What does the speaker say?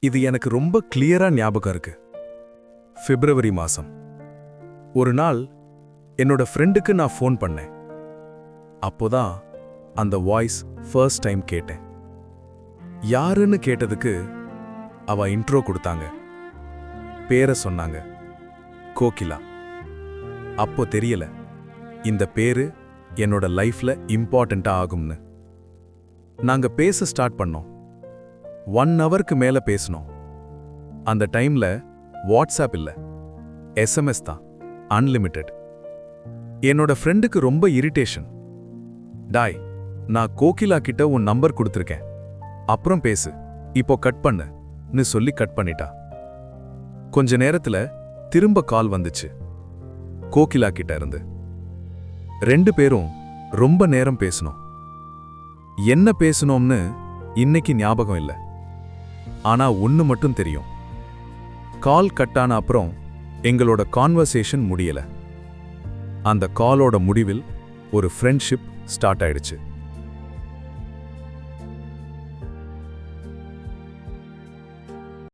இது எனக்கு ரொம்ப கிளியரா ஞாபகம் இருக்கு. பிப்ரவரி மாசம் ஒரு நாள் என்னோட ஃப்ரெண்டுக்கு நான் ஃபோன் பண்ணேன். அப்போதான் அந்த வாய்ஸ் ஃபர்ஸ்ட் டைம் கேட்டேன். யாருன்னு கேட்டதுக்கு அவ இன்ட்ரோ கொடுத்தாங்க. பேரை சொன்னாங்க, கோகிலா. அப்போ தெரியல இந்த பேரு என்னோட லைஃப்ல இம்பார்ட்டண்டா ஆகும்னு. நாங்க பேச ஸ்டார்ட் பண்ணோம். 1 ஹவருக்கு மேல பேசணும். அந்த டைம்ல வாட்ஸ்அப் இல்ல, SMS தான், அன்லிமிட்டெட். என்னோட ஃப்ரெண்டுக்கு ரொம்ப இரிட்டேஷன். டாய், நான் கோகிலா கிட்ட உன் நம்பர் கொடுத்துருக்கேன், அப்புறம் பேசு, இப்போ கட் பண்ணுன்னு சொல்லி கட் பண்ணிட்டா. கொஞ்ச நேரத்துல திரும்ப கால் வந்துச்சு, கோகிலா கிட்ட இருந்து. 2 பேரும் ரொம்ப நேரம் பேசணும். என்ன பேசணும்னு இன்னைக்கு ஞாபகம் இல்ல. ஆனா ஒன்னு மட்டும் தெரியும், கால் கட்டான அப்புறம் எங்களோட கான்வர்சேஷன் முடியல. அந்த காலோட முடிவில் ஒரு ஃப்ரெண்ட்ஷிப் ஸ்டார்ட் ஆயிடுச்சு.